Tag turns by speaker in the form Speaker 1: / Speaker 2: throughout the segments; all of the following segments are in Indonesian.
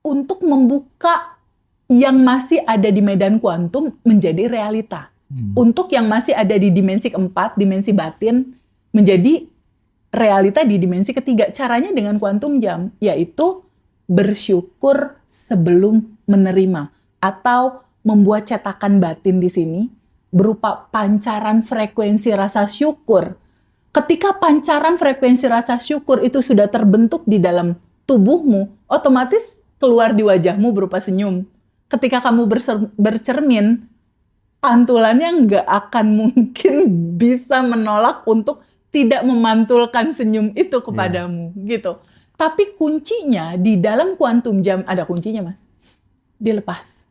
Speaker 1: untuk membuka yang masih ada di medan kuantum menjadi realita. Untuk yang masih ada di dimensi keempat, dimensi batin, menjadi realita di dimensi ketiga. Caranya dengan kuantum jam, yaitu bersyukur sebelum menerima. Atau membuat cetakan batin di sini, berupa pancaran frekuensi rasa syukur. Ketika pancaran frekuensi rasa syukur itu sudah terbentuk di dalam tubuhmu, otomatis keluar di wajahmu berupa senyum. Ketika kamu bercermin, pantulannya nggak akan mungkin bisa menolak untuk tidak memantulkan senyum itu kepadamu, gitu. Tapi kuncinya di dalam kuantum jam, ada kuncinya, Mas. Dilepas.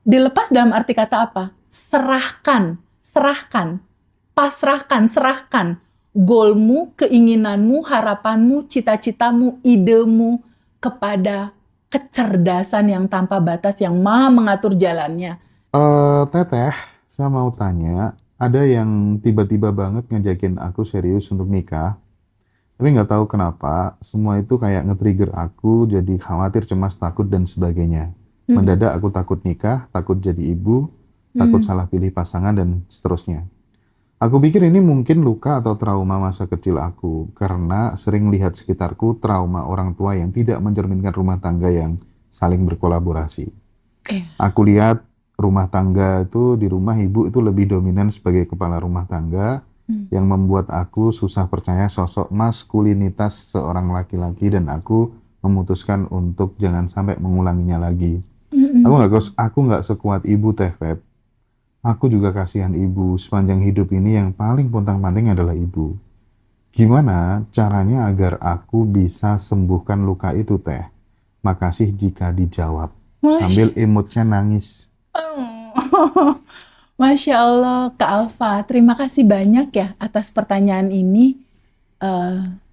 Speaker 1: Dilepas dalam arti kata apa? Serahkan, pasrahkan, serahkan goalmu, keinginanmu, harapanmu, cita-citamu, idemu kepada kecerdasan yang tanpa batas yang maha mengatur jalannya.
Speaker 2: Teteh, saya mau tanya, ada yang tiba-tiba banget ngajakin aku serius untuk nikah, tapi nggak tahu kenapa, semua itu kayak nge-trigger aku jadi khawatir, cemas, takut, dan sebagainya. Mendadak aku takut nikah, takut jadi ibu, takut salah pilih pasangan, dan seterusnya. Aku pikir ini mungkin luka atau trauma masa kecil aku, karena sering lihat sekitarku trauma orang tua yang tidak mencerminkan rumah tangga yang saling berkolaborasi. Aku lihat rumah tangga itu, di rumah ibu itu lebih dominan sebagai kepala rumah tangga, yang membuat aku susah percaya sosok maskulinitas seorang laki-laki, dan aku memutuskan untuk jangan sampai mengulanginya lagi. Aku nggak sekuat ibu, Teh Feb. Aku juga kasihan ibu. Sepanjang hidup ini yang paling pontang-panting adalah ibu. Gimana caranya agar aku bisa sembuhkan luka itu, Teh? Makasih jika dijawab. Sambil imutnya nangis.
Speaker 1: Masya Allah, Kak Alfa. Terima kasih banyak ya atas pertanyaan ini.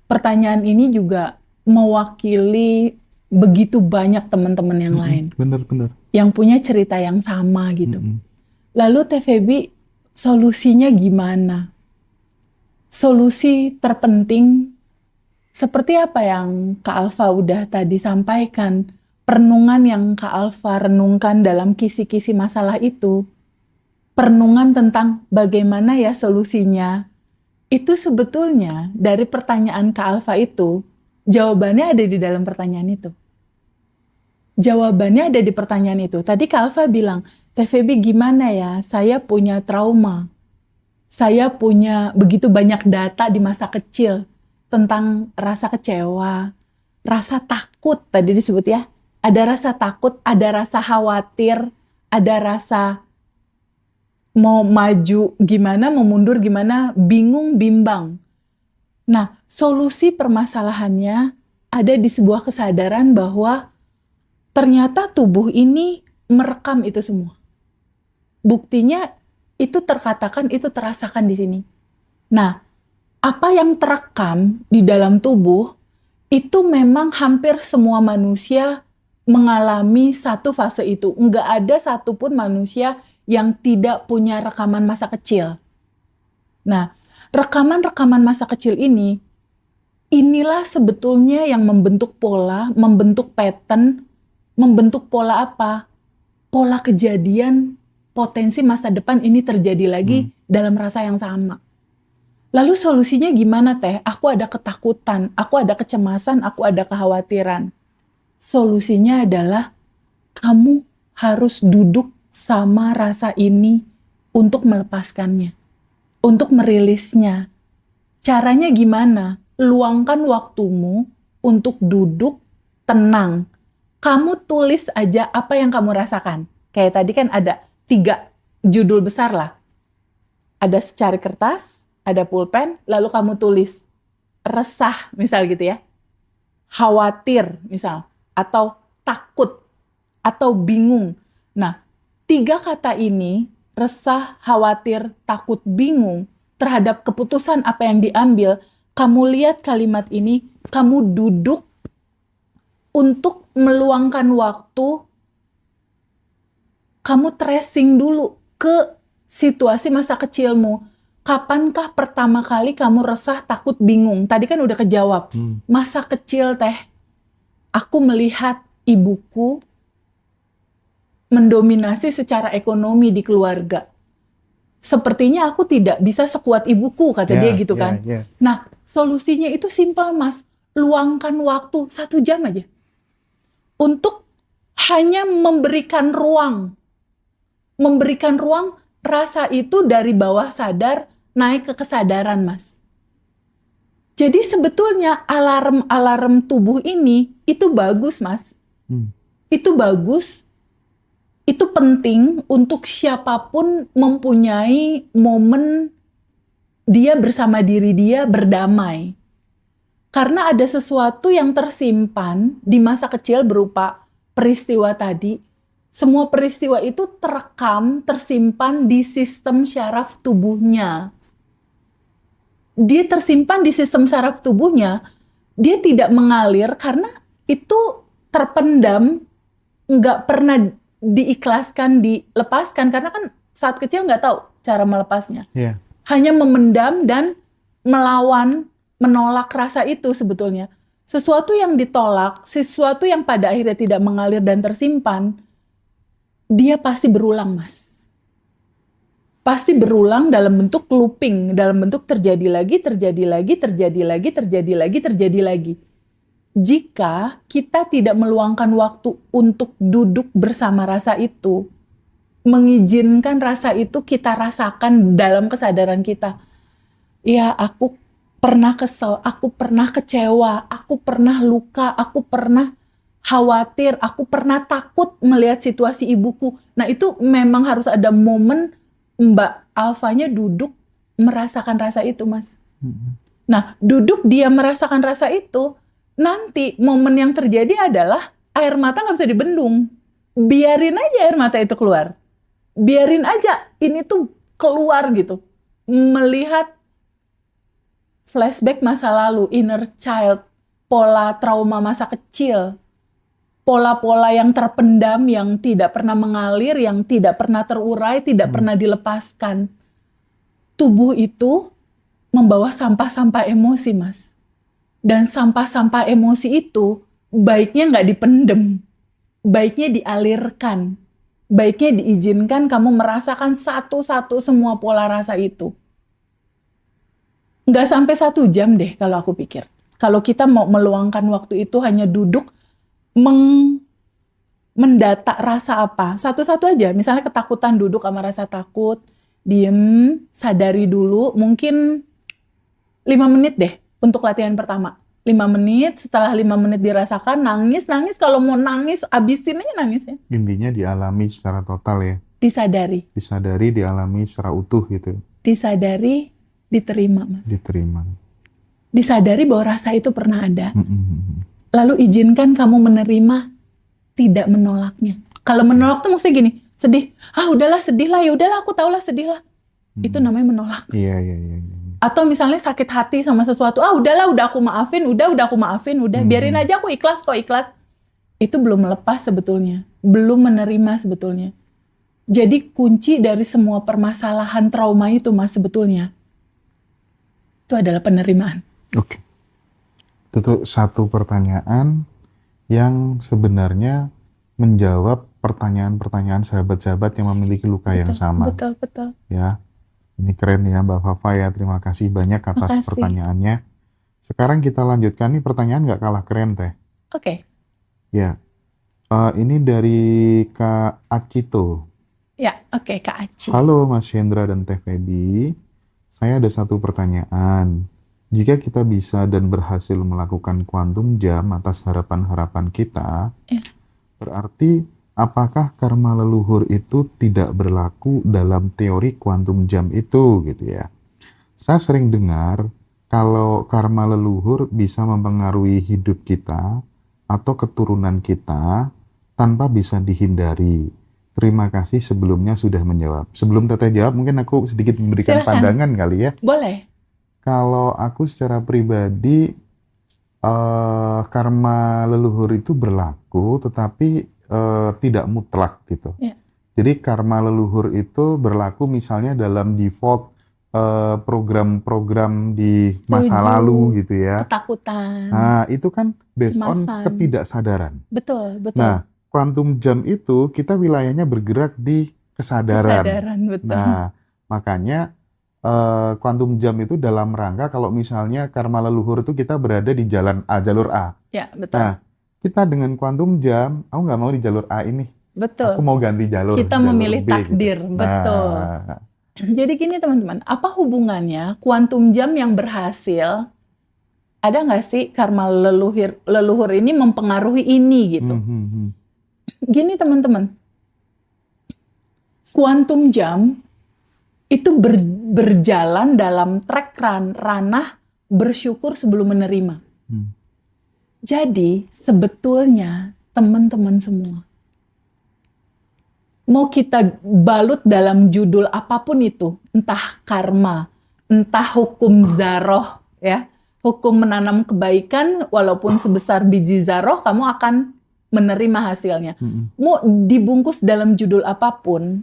Speaker 1: Pertanyaan ini juga mewakili begitu banyak teman-teman yang lain.
Speaker 2: Bener-bener.
Speaker 1: Yang punya cerita yang sama gitu. Lalu Teh Febi, solusinya gimana? Solusi terpenting seperti apa yang Kak Alfa udah tadi sampaikan, perenungan yang Kak Alfa renungkan dalam kisi-kisi masalah itu, perenungan tentang bagaimana ya solusinya, itu sebetulnya dari pertanyaan Kak Alfa itu, jawabannya ada di dalam pertanyaan itu. Jawabannya ada di pertanyaan itu. Tadi Kak Alfa bilang, Teh Febi gimana ya, saya punya trauma. Saya punya begitu banyak data di masa kecil tentang rasa kecewa, rasa takut tadi disebut ya. Ada rasa takut, ada rasa khawatir, ada rasa mau maju gimana, mau mundur gimana, bingung, bimbang. Nah, solusi permasalahannya ada di sebuah kesadaran bahwa ternyata tubuh ini merekam itu semua. Buktinya itu terkatakan, itu terasakan di sini. Nah, apa yang terekam di dalam tubuh itu memang hampir semua manusia mengalami satu fase itu. Enggak ada satupun manusia yang tidak punya rekaman masa kecil. Nah, rekaman-rekaman masa kecil ini, inilah sebetulnya yang membentuk pola, membentuk pattern, membentuk pola apa? Pola kejadian potensi masa depan ini terjadi lagi dalam rasa yang sama. Lalu solusinya gimana, Teh? Aku ada ketakutan, aku ada kecemasan, aku ada kekhawatiran. Solusinya adalah kamu harus duduk sama rasa ini untuk melepaskannya, untuk merilisnya. Caranya gimana? Luangkan waktumu untuk duduk tenang. Kamu tulis aja apa yang kamu rasakan. Kayak tadi kan ada 3 judul besar lah. Ada secari kertas, ada pulpen, lalu kamu tulis resah, misal gitu ya. Khawatir, misal. Atau takut, atau bingung. Nah, 3 kata ini, resah, khawatir, takut, bingung, terhadap keputusan apa yang diambil, kamu lihat kalimat ini, kamu duduk untuk meluangkan waktu, kamu tracing dulu ke situasi masa kecilmu. Kapankah pertama kali kamu resah, takut, bingung? Tadi kan udah kejawab. Masa kecil, Teh. Aku melihat ibuku mendominasi secara ekonomi di keluarga. Sepertinya aku tidak bisa sekuat ibuku, kata dia gitu kan. Nah, solusinya itu simpel, Mas. Luangkan waktu 1 jam aja. Untuk hanya memberikan ruang. Memberikan ruang rasa itu dari bawah sadar naik ke kesadaran, Mas. Jadi sebetulnya alarm-alarm tubuh ini itu bagus, Mas. Itu bagus. Itu penting untuk siapapun mempunyai momen dia bersama diri dia berdamai. Karena ada sesuatu yang tersimpan di masa kecil berupa peristiwa tadi. Semua peristiwa itu terekam, tersimpan di sistem syaraf tubuhnya. Dia tersimpan di sistem syaraf tubuhnya, dia tidak mengalir karena itu terpendam, nggak pernah diikhlaskan, dilepaskan, karena kan saat kecil nggak tahu cara melepasnya. Hanya memendam dan melawan, menolak rasa itu sebetulnya. Sesuatu yang ditolak, sesuatu yang pada akhirnya tidak mengalir dan tersimpan, dia pasti berulang, Mas. Pasti berulang dalam bentuk looping, dalam bentuk terjadi lagi, terjadi lagi, terjadi lagi, terjadi lagi, terjadi lagi. Jika kita tidak meluangkan waktu untuk duduk bersama rasa itu, mengizinkan rasa itu kita rasakan dalam kesadaran kita. Ya, aku pernah kesel, aku pernah kecewa, aku pernah luka, aku pernah khawatir, aku pernah takut melihat situasi ibuku. Nah, itu memang harus ada momen Mbak Alfanya duduk merasakan rasa itu, Mas. Nah, duduk dia merasakan rasa itu, nanti momen yang terjadi adalah air mata nggak bisa dibendung. Biarin aja air mata itu keluar. Biarin aja ini tuh keluar gitu. Melihat flashback masa lalu, inner child, pola trauma masa kecil, pola-pola yang terpendam, yang tidak pernah mengalir, yang tidak pernah terurai, tidak pernah dilepaskan. Tubuh itu membawa sampah-sampah emosi, Mas. Dan sampah-sampah emosi itu baiknya nggak dipendem, baiknya dialirkan, baiknya diizinkan kamu merasakan satu-satu semua pola rasa itu. Nggak sampai 1 jam deh kalau aku pikir. Kalau kita mau meluangkan waktu itu hanya duduk, mendata rasa apa, satu-satu aja. Misalnya ketakutan, duduk sama rasa takut, diem, sadari dulu, mungkin 5 menit deh untuk latihan pertama. 5 menit, setelah 5 menit dirasakan, nangis, kalau mau nangis, abisin aja nangisnya.
Speaker 2: Intinya dialami secara total ya.
Speaker 1: Disadari.
Speaker 2: Disadari, dialami secara utuh gitu.
Speaker 1: Disadari, diterima, Mas.
Speaker 2: Diterima.
Speaker 1: Disadari bahwa rasa itu pernah ada. Lalu izinkan kamu menerima, tidak menolaknya. Kalau menolak tuh maksudnya gini, sedih, udahlah sedih lah, ya udahlah aku tahulah sedih lah. Itu namanya menolak.
Speaker 2: Iya.
Speaker 1: Atau misalnya sakit hati sama sesuatu, udahlah, udah aku maafin, udah aku maafin, udah biarin aja, aku ikhlas kok, ikhlas. Itu belum melepas sebetulnya, belum menerima sebetulnya. Jadi kunci dari semua permasalahan trauma itu, Mas, sebetulnya itu adalah penerimaan.
Speaker 2: Oke. Itu satu pertanyaan yang sebenarnya menjawab pertanyaan-pertanyaan sahabat-sahabat yang memiliki luka yang sama.
Speaker 1: Betul.
Speaker 2: Ya, ini keren ya Mbak Fafa ya. Terima kasih banyak atas pertanyaannya. Sekarang kita lanjutkan nih, pertanyaan nggak kalah keren Teh.
Speaker 1: Oke.
Speaker 2: Ya, ini dari Kak Acito.
Speaker 1: Ya, oke, Kak Aci.
Speaker 2: Halo Mas Hendra dan Teh Feby. Saya ada satu pertanyaan. Jika kita bisa dan berhasil melakukan kuantum jam atas harapan-harapan kita, berarti apakah karma leluhur itu tidak berlaku dalam teori kuantum jam itu gitu ya? Saya sering dengar kalau karma leluhur bisa mempengaruhi hidup kita atau keturunan kita tanpa bisa dihindari. Terima kasih sebelumnya sudah menjawab. Sebelum Teteh jawab, mungkin aku sedikit memberikan pandangan kali ya.
Speaker 1: Boleh.
Speaker 2: Kalau aku secara pribadi, karma leluhur itu berlaku, tetapi tidak mutlak gitu.
Speaker 1: Ya.
Speaker 2: Jadi karma leluhur itu berlaku misalnya dalam default program-program di masa
Speaker 1: Setuju.
Speaker 2: lalu gitu ya.
Speaker 1: Ketakutan,
Speaker 2: Nah, itu kan based on
Speaker 1: cemasan.
Speaker 2: ketidaksadaran.
Speaker 1: Betul, betul.
Speaker 2: Nah, quantum jump itu kita wilayahnya bergerak di kesadaran.
Speaker 1: Kesadaran, betul.
Speaker 2: Nah, makanya quantum jump itu dalam rangka kalau misalnya karma leluhur itu kita berada di jalur A.
Speaker 1: Ya, betul.
Speaker 2: Nah, kita dengan quantum jump, aku nggak mau di jalur A ini. Aku
Speaker 1: Betul.
Speaker 2: mau ganti jalur
Speaker 1: Kita memilih
Speaker 2: B gitu.
Speaker 1: takdir, betul.
Speaker 2: Nah,
Speaker 1: Jadi gini teman-teman, apa hubungannya quantum jump yang berhasil, ada nggak sih karma leluhur ini mempengaruhi ini gitu? Gini teman-teman, quantum jump itu berjalan dalam track ranah bersyukur sebelum menerima. Jadi sebetulnya teman-teman semua, mau kita balut dalam judul apapun itu, entah karma, entah hukum zaroh, ya, hukum menanam kebaikan, walaupun sebesar biji zaroh, kamu akan menerima hasilnya. Mau dibungkus dalam judul apapun,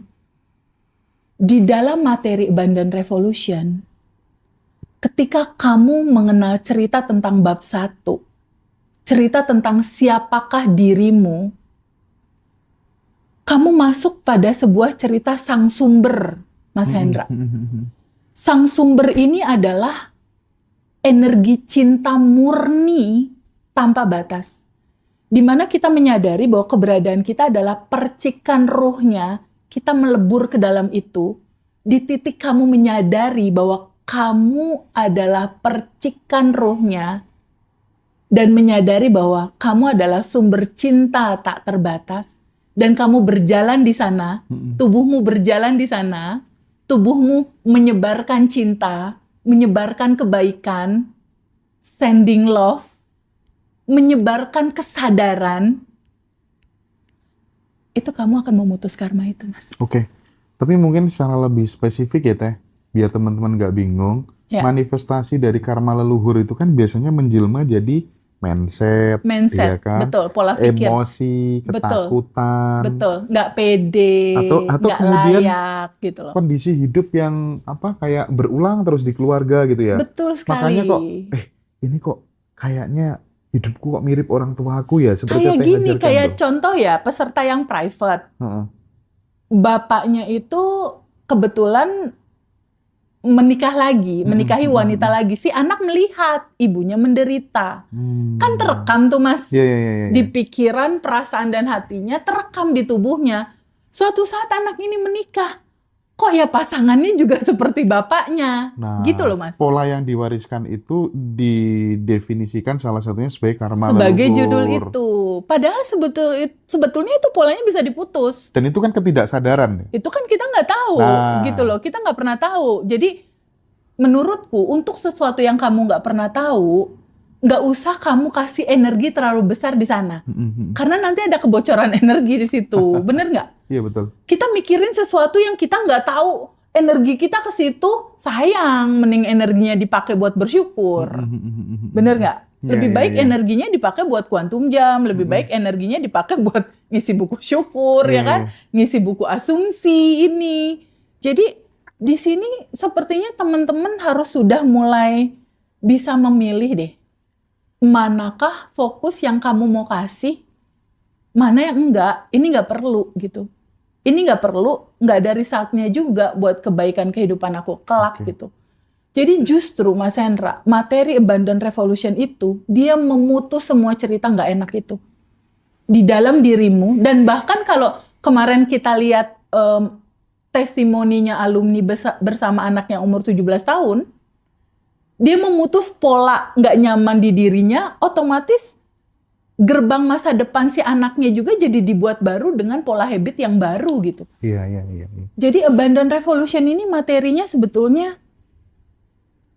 Speaker 1: di dalam materi Abundant Revolution, ketika kamu mengenal cerita tentang bab 1, cerita tentang siapakah dirimu, kamu masuk pada sebuah cerita sang sumber, Mas Hendra. Sang sumber ini adalah energi cinta murni tanpa batas. Di mana kita menyadari bahwa keberadaan kita adalah percikan ruhnya, kita melebur ke dalam itu. Di titik kamu menyadari bahwa kamu adalah percikan ruhnya, dan menyadari bahwa kamu adalah sumber cinta tak terbatas, dan kamu berjalan di sana, tubuhmu berjalan di sana, tubuhmu menyebarkan cinta, menyebarkan kebaikan, sending love, menyebarkan kesadaran, itu kamu akan memutus karma itu, Mas.
Speaker 2: Oke. Tapi mungkin secara lebih spesifik ya Teh, biar teman-teman nggak bingung,
Speaker 1: Ya.
Speaker 2: manifestasi dari karma leluhur itu kan biasanya menjelma jadi mindset, ya kan?
Speaker 1: Betul, pola pikir.
Speaker 2: Emosi, ketakutan,
Speaker 1: Betul, nggak pede,
Speaker 2: atau
Speaker 1: nggak
Speaker 2: kemudian
Speaker 1: layak gitu loh.
Speaker 2: kondisi hidup yang kayak berulang terus di keluarga gitu ya.
Speaker 1: Betul sekali.
Speaker 2: Makanya kok, ini kok kayaknya hidupku kok mirip orang tua aku ya, seperti
Speaker 1: Kayak
Speaker 2: apa yang
Speaker 1: gini,
Speaker 2: ngajarkan
Speaker 1: kayak
Speaker 2: tuh.
Speaker 1: contoh ya, peserta yang private.
Speaker 2: Heeh.
Speaker 1: Bapaknya itu kebetulan menikahi wanita lagi. Si anak melihat ibunya menderita. Kan terekam tuh, Mas.
Speaker 2: Iya.
Speaker 1: Di pikiran, perasaan, dan hatinya terekam di tubuhnya. Suatu saat anak ini menikah. Kok ya pasangannya juga seperti bapaknya.
Speaker 2: Nah,
Speaker 1: Gitu loh, Mas.
Speaker 2: pola yang diwariskan itu didefinisikan salah satunya sebagai karma
Speaker 1: Sebagai
Speaker 2: leluhur.
Speaker 1: judul itu. Padahal sebetulnya itu polanya bisa diputus.
Speaker 2: Dan itu kan ketidaksadaran.
Speaker 1: Itu kan kita nggak tahu,
Speaker 2: Nah.
Speaker 1: gitu loh. Kita nggak pernah tahu. Jadi menurutku untuk sesuatu yang kamu nggak pernah tahu, nggak usah kamu kasih energi terlalu besar di sana. Karena nanti ada kebocoran energi di situ. Bener nggak?
Speaker 2: Iya betul.
Speaker 1: Kita mikirin sesuatu yang kita nggak tahu, energi kita ke situ, sayang. Mending energinya dipakai buat bersyukur. Bener nggak? Lebih
Speaker 2: Iya,
Speaker 1: baik
Speaker 2: iya.
Speaker 1: energinya dipakai buat quantum jam, lebih baik energinya dipakai buat ngisi buku syukur, ya
Speaker 2: Iya,
Speaker 1: kan? Ngisi buku asumsi ini. Jadi di sini sepertinya teman-teman harus sudah mulai bisa memilih deh. Manakah fokus yang kamu mau kasih, mana yang enggak. Ini nggak perlu gitu. Ini nggak perlu, nggak ada resultnya juga buat kebaikan kehidupan aku kelak
Speaker 2: Oke.
Speaker 1: gitu. Jadi justru Mas Hendra, materi Abundant Revolution itu, dia memutus semua cerita nggak enak itu. Di dalam dirimu, dan bahkan kalau kemarin kita lihat testimoninya alumni bersama anak yang umur 17 tahun, dia memutus pola nggak nyaman di dirinya, otomatis gerbang masa depan si anaknya juga jadi dibuat baru dengan pola habit yang baru gitu.
Speaker 2: Iya.
Speaker 1: Jadi Abundant Revolution ini materinya sebetulnya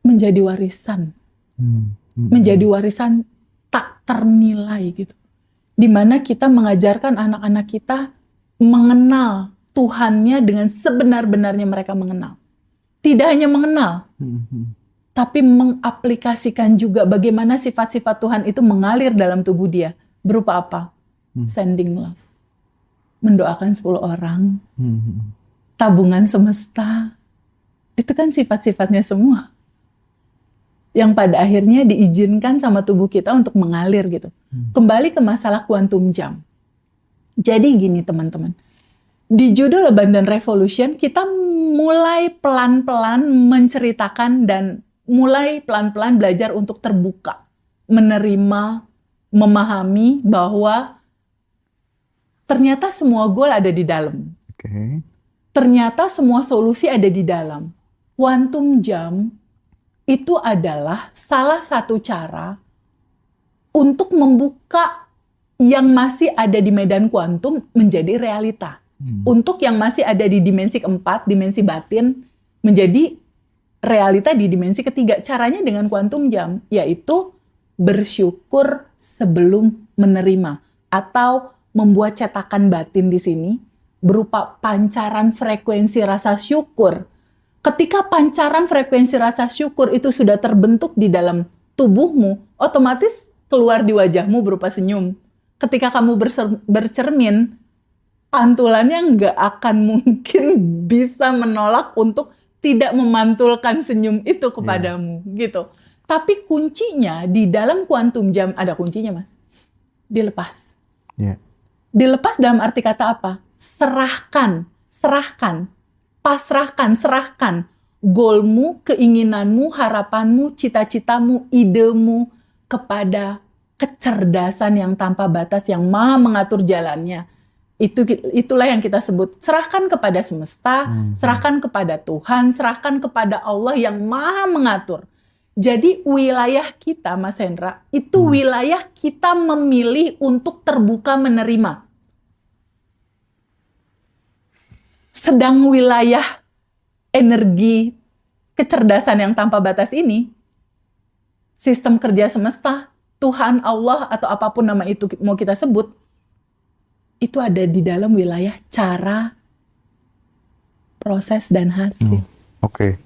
Speaker 1: menjadi warisan. Menjadi warisan tak ternilai gitu. Dimana kita mengajarkan anak-anak kita mengenal Tuhannya dengan sebenar-benarnya mereka mengenal. Tidak hanya mengenal, tapi mengaplikasikan juga bagaimana sifat-sifat Tuhan itu mengalir dalam tubuh dia. Berupa apa? Sending love. Mendoakan 10 orang. Tabungan semesta. Itu kan sifat-sifatnya semua. Yang pada akhirnya diizinkan sama tubuh kita untuk mengalir gitu. Kembali ke masalah kuantum jam. Jadi gini teman-teman. Di judul Abundant Revolution kita mulai pelan-pelan menceritakan dan mulai pelan-pelan belajar untuk terbuka. Menerima, memahami bahwa ternyata semua goal ada di dalam.
Speaker 2: Oke.
Speaker 1: Ternyata semua solusi ada di dalam. Quantum jam itu adalah salah satu cara untuk membuka yang masih ada di medan kuantum menjadi realita. Untuk yang masih ada di dimensi keempat, dimensi batin, menjadi realita di dimensi ketiga. Caranya dengan quantum jam, yaitu bersyukur sebelum menerima. Atau membuat cetakan batin di sini, berupa pancaran frekuensi rasa syukur. Ketika pancaran frekuensi rasa syukur itu sudah terbentuk di dalam tubuhmu, otomatis keluar di wajahmu berupa senyum. Ketika kamu bercermin, pantulannya nggak akan mungkin bisa menolak untuk tidak memantulkan senyum itu kepadamu, gitu. Tapi kuncinya di dalam quantum jam, ada kuncinya mas, dilepas. Dilepas dalam arti kata apa? Serahkan, pasrahkan, serahkan goalmu, keinginanmu, harapanmu, cita-citamu, idemu kepada kecerdasan yang tanpa batas yang maha mengatur jalannya. Itulah yang kita sebut serahkan kepada semesta, serahkan kepada Tuhan, serahkan kepada Allah yang maha mengatur. Jadi wilayah kita, Mas Hendra, itu wilayah kita memilih untuk terbuka menerima. Sedang wilayah energi kecerdasan yang tanpa batas ini, sistem kerja semesta, Tuhan, Allah, atau apapun nama itu mau kita sebut, itu ada di dalam wilayah cara, proses, dan hasil.
Speaker 2: Oke.